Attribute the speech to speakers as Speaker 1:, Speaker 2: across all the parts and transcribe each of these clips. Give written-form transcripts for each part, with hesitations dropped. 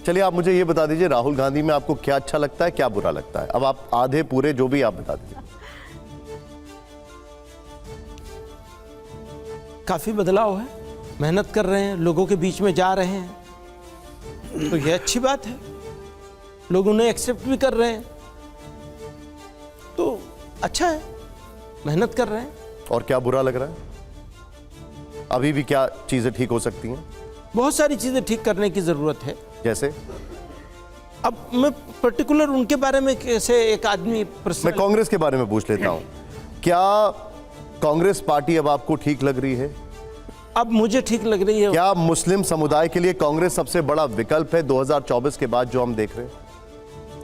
Speaker 1: चलिए आप मुझे ये बता दीजिए, राहुल गांधी में आपको क्या अच्छा लगता है, क्या बुरा लगता है? अब आप आधे पूरे जो भी आप बता दीजिए।
Speaker 2: काफी बदलाव है, मेहनत कर रहे हैं, लोगों के बीच में जा रहे हैं, तो ये अच्छी बात है। लोग उन्हें एक्सेप्ट भी कर रहे हैं, तो अच्छा है, मेहनत कर रहे हैं।
Speaker 1: और क्या बुरा लग रहा है? अभी भी क्या चीजें ठीक हो सकती हैं?
Speaker 2: बहुत सारी चीजें ठीक करने की जरूरत है।
Speaker 1: जैसे?
Speaker 2: अब मैं पर्टिकुलर उनके बारे में कैसे एक आदमी
Speaker 1: मैं कांग्रेस के बारे में पूछ लेता हूं। क्या कांग्रेस पार्टी अब आपको ठीक लग रही है?
Speaker 2: अब मुझे ठीक लग रही है।
Speaker 1: क्या मुस्लिम समुदाय के लिए कांग्रेस सबसे बड़ा विकल्प है 2024 के बाद जो हम देख रहे हैं,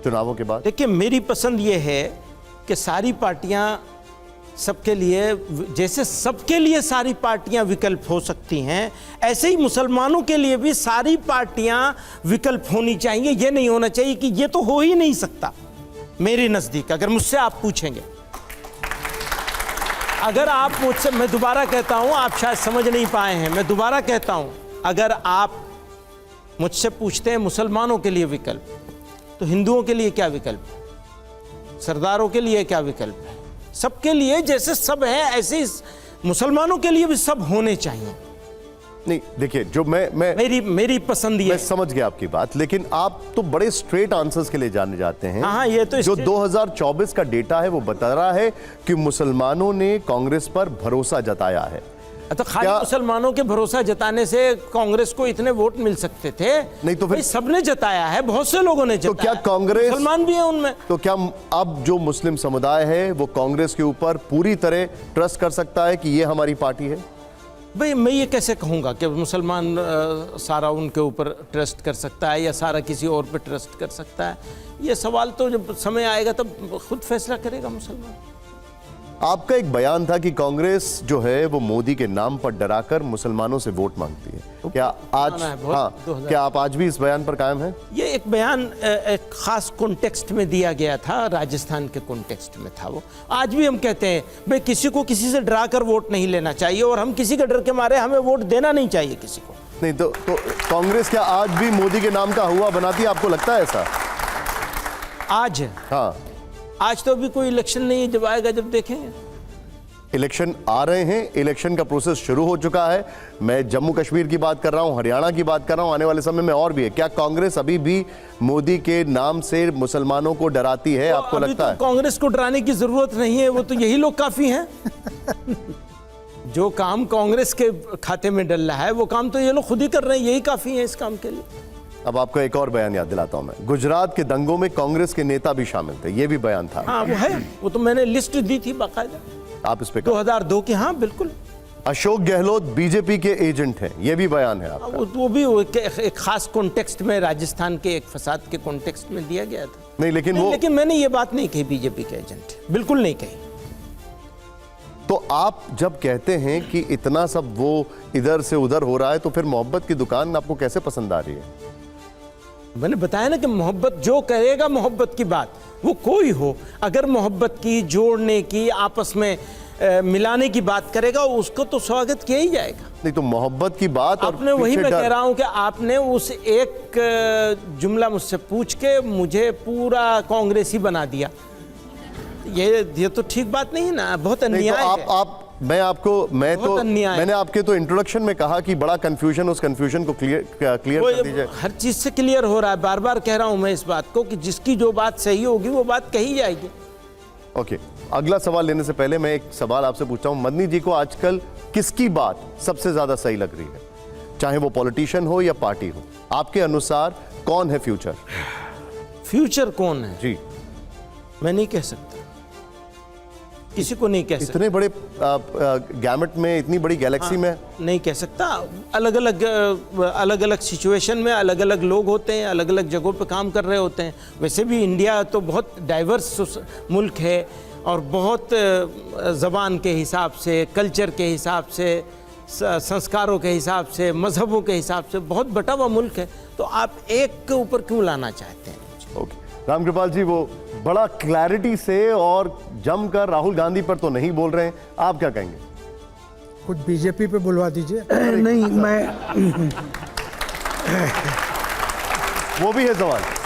Speaker 1: चुनावों के बाद?
Speaker 2: देखिए, मेरी पसंद ये है कि सारी पार्टियां सबके लिए, जैसे सबके लिए सारी पार्टियां विकल्प हो सकती हैं, ऐसे ही मुसलमानों के लिए भी सारी पार्टियां विकल्प होनी चाहिए। ये नहीं होना चाहिए कि ये तो हो ही नहीं सकता। मेरे नजदीक अगर मुझसे आप पूछेंगे, अगर आप मुझसे, मैं दोबारा कहता हूं, आप शायद समझ नहीं पाए हैं, मैं दोबारा कहता हूं, अगर आप मुझसे पूछते हैं मुसलमानों के लिए विकल्प, तो हिंदुओं के लिए क्या विकल्प है, सरदारों के लिए क्या विकल्प है? सबके लिए जैसे सब है ऐसे मुसलमानों के लिए भी सब होने चाहिए।
Speaker 1: नहीं देखिए, जो मेरी
Speaker 2: पसंद ये,
Speaker 1: मैं समझ गया आपकी बात, लेकिन आप तो बड़े स्ट्रेट आंसर्स के लिए जाने जाते हैं।
Speaker 2: हाँ, ये तो
Speaker 1: जो 2024 का डेटा है वो बता रहा है कि मुसलमानों ने कांग्रेस पर भरोसा जताया है।
Speaker 2: तो खाली मुसलमानों के भरोसा जताने से कांग्रेस को इतने वोट मिल सकते थे?
Speaker 1: नहीं तो फिर
Speaker 2: सबने जताया है, बहुत से लोगों ने जताया।
Speaker 1: तो क्या कांग्रेस,
Speaker 2: मुसलमान भी है उनमें,
Speaker 1: तो क्या अब जो मुस्लिम समुदाय है वो कांग्रेस के ऊपर पूरी तरह ट्रस्ट कर सकता है कि ये हमारी पार्टी है?
Speaker 2: भाई मैं ये कैसे कहूंगा कि मुसलमान सारा उनके ऊपर ट्रस्ट कर सकता है या सारा किसी और पे ट्रस्ट कर सकता है? ये सवाल तो जब समय आएगा तब खुद फैसला करेगा मुसलमान।
Speaker 1: आपका एक बयान था कि कांग्रेस जो है वो मोदी के नाम पर डराकर मुसलमानों से वोट मांगती है। क्या आज, हाँ, क्या आप आज भी इस बयान पर कायम हैं?
Speaker 2: ये एक बयान एक खास कॉन्टेक्स्ट में दिया गया था, राजस्थान के कॉन्टेक्स्ट में था वो। आज भी हम कहते हैं भाई किसी को किसी से डराकर वोट नहीं लेना चाहिए, और हम किसी के डर के मारे हमें वोट देना नहीं चाहिए किसी को।
Speaker 1: नहीं तो कांग्रेस क्या आज भी मोदी के नाम का हुआ बनाती है? आपको लगता है ऐसा?
Speaker 2: आज?
Speaker 1: हाँ,
Speaker 2: आज तो अभी कोई इलेक्शन नहीं है, जब आएगा जब देखेंगे।
Speaker 1: इलेक्शन आ रहे हैं, इलेक्शन का प्रोसेस शुरू हो चुका है। मैं जम्मू कश्मीर की बात कर रहा हूं, हरियाणा की बात कर रहा हूं, आने वाले समय में और भी है। क्या कांग्रेस अभी भी मोदी के नाम से मुसलमानों को डराती है?
Speaker 2: तो
Speaker 1: आपको लगता है?
Speaker 2: कांग्रेस को डराने की जरूरत नहीं है, वो तो यही लोग काफी हैं। जो काम कांग्रेस के खाते में डल रहा है वो काम तो ये लोग खुद ही कर रहे हैं, यही काफी है इस काम के लिए।
Speaker 1: अब आपको एक और बयान याद दिलाता हूं मैं। गुजरात के दंगों में कांग्रेस के नेता भी शामिल थे, ये भी बयान था।
Speaker 2: हाँ वो है, वो तो मैंने लिस्ट दी थी बाकायदा।
Speaker 1: आप इस पे
Speaker 2: 2002 के, हाँ बिल्कुल।
Speaker 1: अशोक गहलोत बीजेपी के एजेंट हैं, ये भी बयान है आपका।
Speaker 2: वो भी एक खास कॉन्टेक्स्ट में, राजस्थान के एक फसाद के कॉन्टेक्स्ट में दिया गया था।
Speaker 1: नहीं लेकिन
Speaker 2: मैंने ये बात नहीं कही बीजेपी के एजेंट, बिल्कुल नहीं कही।
Speaker 1: तो आप जब कहते हैं कि इतना सब वो इधर से उधर हो रहा है, तो फिर मोहब्बत की दुकान आपको कैसे पसंद आ रही है?
Speaker 2: मैंने बताया ना कि मोहब्बत जो करेगा, मोहब्बत की बात वो कोई हो, अगर मोहब्बत की, जोड़ने की, आपस में मिलाने की बात करेगा, उसको तो स्वागत किया ही जाएगा।
Speaker 1: नहीं तो मोहब्बत की बात,
Speaker 2: आपने वही मैं कह रहा हूं कि आपने उस एक जुमला मुझसे पूछ के मुझे पूरा कांग्रेसी बना दिया। ये तो ठीक बात नहीं है ना, बहुत अन्याय है।
Speaker 1: मैंने आपके तो इंट्रोडक्शन में कहा कि बड़ा कंफ्यूजन, उस कंफ्यूजन को क्लियर कर दीजिए।
Speaker 2: हर चीज से क्लियर हो रहा है, बार बार कह रहा हूं मैं इस बात को कि जिसकी जो बात सही होगी वो बात कही जाएगी।
Speaker 1: ओके, अगला सवाल लेने से पहले मैं एक सवाल आपसे पूछता हूं। मदनी जी को आजकल किसकी बात सबसे ज्यादा सही लग रही है, चाहे वो पॉलिटिशियन हो या पार्टी हो? आपके अनुसार कौन है फ्यूचर?
Speaker 2: फ्यूचर कौन है
Speaker 1: जी,
Speaker 2: मैं नहीं कह सकता, किसी को नहीं कह सकता।
Speaker 1: इतने बड़े गैमेट में, इतनी बड़ी गैलेक्सी में
Speaker 2: नहीं कह सकता। अलग अलग सिचुएशन में अलग अलग लोग होते हैं, अलग अलग जगहों पे काम कर रहे होते हैं। वैसे भी इंडिया तो बहुत डाइवर्स मुल्क है और बहुत ज़बान के हिसाब से, कल्चर के हिसाब से, संस्कारों के हिसाब से, मजहबों के हिसाब से बहुत बटा हुआ मुल्क है। तो आप एक के ऊपर क्यों लाना चाहते हैं?
Speaker 1: ओके, रामकृपाल जी वो बड़ा क्लैरिटी से और जमकर राहुल गांधी पर तो नहीं बोल रहे हैं, आप क्या कहेंगे?
Speaker 3: कुछ बीजेपी पे बुलवा दीजिए। नहीं, मैं
Speaker 1: वो भी है सवाल।